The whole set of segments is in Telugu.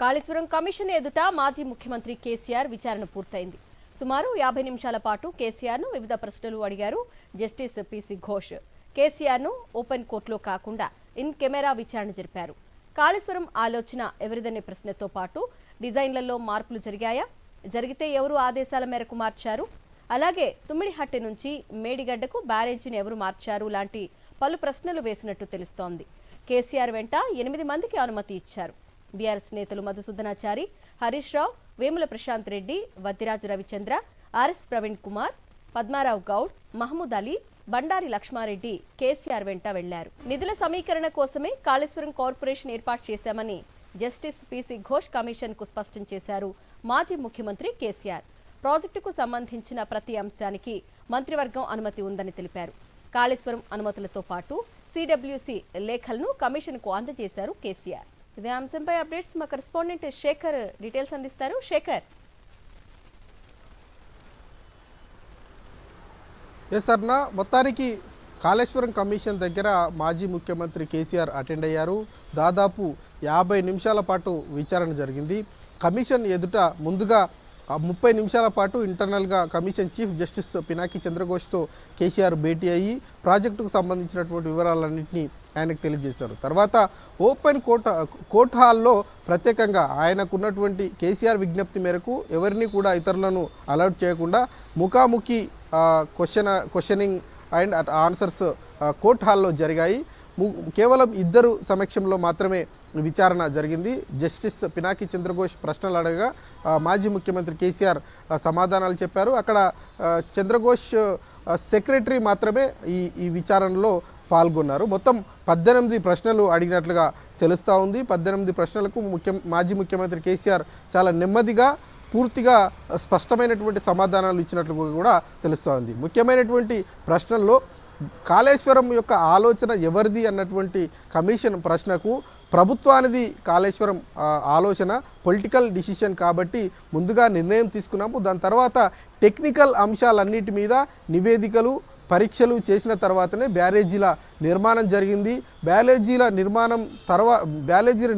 కాళేశ్వరం కమిషన్ ఎదుట మాజీ ముఖ్యమంత్రి కేసీఆర్ విచారణ పూర్తయింది. సుమారు 50 నిమిషాల పాటు కేసీఆర్ను వివిధ ప్రశ్నలు అడిగారు జస్టిస్ పీసీ ఘోష్. కేసీఆర్ను ఓపెన్ కోర్టులో కాకుండా ఇన్ కెమెరా విచారణ జరిపారు. కాళేశ్వరం ఆలోచన ఎవరిదనే ప్రశ్నతో పాటు డిజైన్లలో మార్పులు జరిగితే ఎవరు ఆదేశాల మేరకు మార్చారు, అలాగే తుమ్మిడిహట్టి నుంచి మేడిగడ్డకు బ్యారేజీని ఎవరు మార్చారు లాంటి పలు ప్రశ్నలు వేసినట్టు తెలుస్తోంది. కేసీఆర్ వెంట 8 మందికి అనుమతి ఇచ్చారు. బీఆర్ఎస్ నేతలు మధుసూదనాచారి, హరీష్ రావు, వేముల ప్రశాంత్ రెడ్డి, వద్దిరాజు రవిచంద్ర, ఆర్ఎస్ ప్రవీణ్ కుమార్, పద్మారావు గౌడ్, మహమూద్ అలీ, బండారి లక్ష్మారెడ్డి కేసీఆర్ వెంట వెళ్లారు. నిధుల సమీకరణ కోసమే కాళేశ్వరం కార్పొరేషన్ ఏర్పాటు చేశామని జస్టిస్ పీసీ ఘోష్ కమిషన్ కు స్పష్టం చేశారు మాజీ ముఖ్యమంత్రి కేసీఆర్. ప్రాజెక్టుకు సంబంధించిన ప్రతి అంశానికి మంత్రివర్గం అనుమతి ఉందని తెలిపారు. కాళేశ్వరం అనుమతులతో పాటు సిడబ్ల్యూసి లేఖలను కమిషన్ కు అందజేశారు కేసీఆర్. ఇదే అంశంపై అప్డేట్స్ మా కరెస్పాండెంట్ శేఖర్ డీటెయిల్స్ అందిస్తారు. శేఖర్. అర్ణ, మొత్తానికి కాళేశ్వరం కమిషన్ దగ్గర మాజీ ముఖ్యమంత్రి కేసీఆర్ అటెండ్ అయ్యారు. దాదాపు 50 నిమిషాల పాటు విచారణ జరిగింది. కమిషన్ ఎదుట ముందుగా 30 నిమిషాల పాటు ఇంటర్నల్గా కమిషన్ చీఫ్ జస్టిస్ పినాకి చంద్రఘోష్తో కేసీఆర్ భేటీ అయ్యి ప్రాజెక్టుకు సంబంధించినటువంటి వివరాలన్నింటినీ ఆయనకు తెలియజేశారు. తర్వాత ఓపెన్ కోర్ట్ హాల్లో ప్రత్యేకంగా ఆయనకున్నటువంటి కేసీఆర్ విజ్ఞప్తి మేరకు ఎవరిని కూడా ఇతరులను అలౌట్ చేయకుండా ముఖాముఖి క్వశ్చనింగ్ అండ్ ఆన్సర్స్ కోర్ట్ హాల్లో జరిగాయి. కేవలం 2 సమక్షంలో మాత్రమే విచారణ జరిగింది. జస్టిస్ పినాకి చంద్రఘోష్ ప్రశ్నలు అడగగా మాజీ ముఖ్యమంత్రి కేసీఆర్ సమాధానాలు చెప్పారు. అక్కడ చంద్రఘోష్ సెక్రటరీ మాత్రమే ఈ విచారణలో పాల్గొన్నారు. మొత్తం 18 ప్రశ్నలు అడిగినట్లుగా తెలుస్తూ ఉంది. 18 ప్రశ్నలకు మాజీ ముఖ్యమంత్రి కేసీఆర్ చాలా నెమ్మదిగా పూర్తిగా స్పష్టమైనటువంటి సమాధానాలు ఇచ్చినట్లు కూడా తెలుస్తూ ఉంది. ముఖ్యమైనటువంటి ప్రశ్నల్లో కాళేశ్వరం యొక్క ఆలోచన ఎవరిది అన్నటువంటి కమిషన్ ప్రశ్నకు ప్రభుత్వానిది కాళేశ్వరం ఆలోచన, పొలిటికల్ డిసిషన్ కాబట్టి ముందుగా నిర్ణయం తీసుకున్నాము. దాని తర్వాత టెక్నికల్ అంశాలన్నిటి మీద నివేదికలు పరీక్షలు చేసిన తర్వాతనే బ్యారేజీల నిర్మాణం జరిగింది. బ్యారేజీల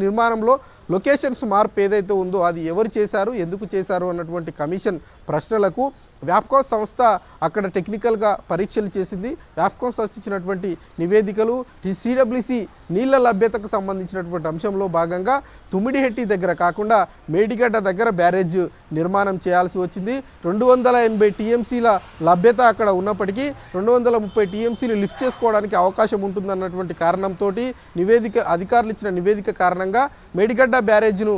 నిర్మాణంలో లొకేషన్స్ మార్పు ఏదైతే ఉందో అది ఎవరు చేశారు, ఎందుకు చేశారు అన్నటువంటి కమిషన్ ప్రశ్నలకు వ్యాప్కామ్ సంస్థ అక్కడ టెక్నికల్గా పరీక్షలు చేసింది. వ్యాప్కామ్ సంస్థ ఇచ్చినటువంటి నివేదికలు సిడబ్ల్యూసి నీళ్ల లభ్యతకు సంబంధించినటువంటి అంశంలో భాగంగా తుమ్మిడిహెట్టి దగ్గర కాకుండా మేడిగడ్డ దగ్గర బ్యారేజ్ నిర్మాణం చేయాల్సి వచ్చింది. 280 టీఎంసీల లభ్యత అక్కడ ఉన్నప్పటికీ 230 టీఎంసీలు లిఫ్ట్ చేసుకోవడానికి అవకాశం ఉంటుందన్నటువంటి కారణంతో అధికారులు ఇచ్చిన నివేదిక కారణంగా మేడిగడ్డ బ్యారేజ్ను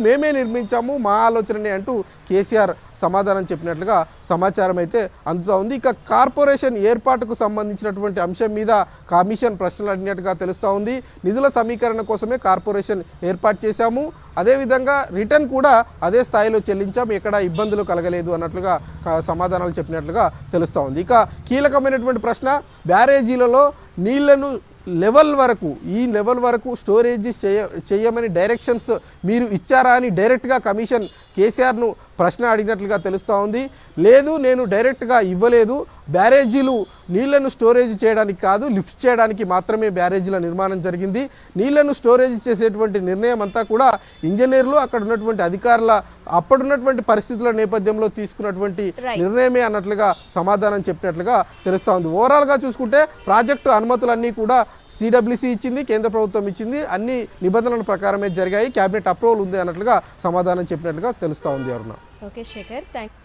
మేమే నిర్మించాము, మా ఆలోచననే అంటూ కేసీఆర్ సమాధానం చెప్పినట్లుగా సమాచారం అయితే అందుతూ ఉంది. ఇక కార్పొరేషన్ ఏర్పాటుకు సంబంధించినటువంటి అంశం మీద కమిషన్ ప్రశ్నలు అడిగినట్టుగా తెలుస్తూ ఉంది. నిధుల సమీకరణ కోసమే కార్పొరేషన్ ఏర్పాటు చేశాము, అదేవిధంగా రిటర్న్ కూడా అదే స్థాయిలో చెల్లించాము, ఎక్కడ ఇబ్బందులు కలగలేదు అన్నట్లుగా సమాధానాలు చెప్పినట్లుగా తెలుస్తూ ఉంది. ఇక కీలకమైనటువంటి ప్రశ్న, బ్యారేజీలలో నీళ్లను ఈ లెవెల్ వరకు స్టోరేజ్ చేయమని డైరెక్షన్స్ మీరు ఇచ్చారా అని డైరెక్ట్గా కమిషన్ కేసీఆర్ను ప్రశ్న అడిగినట్లుగా తెలుస్తూ ఉంది. లేదు, నేను డైరెక్ట్గా ఇవ్వలేదు, బ్యారేజీలు నీళ్లను స్టోరేజ్ చేయడానికి కాదు, లిఫ్ట్ చేయడానికి మాత్రమే బ్యారేజీల నిర్మాణం జరిగింది. నీళ్లను స్టోరేజ్ చేసేటువంటి నిర్ణయం అంతా కూడా ఇంజనీర్లు, అక్కడ ఉన్నటువంటి అధికారుల అప్పుడున్నటువంటి పరిస్థితుల నేపథ్యంలో తీసుకున్నటువంటి నిర్ణయమే అన్నట్లుగా సమాధానం చెప్పినట్లుగా తెలుస్తూ ఉంది. ఓవరాల్గా చూసుకుంటే ప్రాజెక్టు అనుమతులన్నీ కూడా సిడబ్ల్యూసి ఇచ్చింది, కేంద్ర ప్రభుత్వం ఇచ్చింది, అన్ని నిబంధనల ప్రకారమే జరిగాయి, కేబినెట్ అప్రూవల్ ఉంది అన్నట్లుగా సమాధానం చెప్పినట్లుగా తెలుస్తూ ఉంది. Aruna. Okay Shekhar, thank you.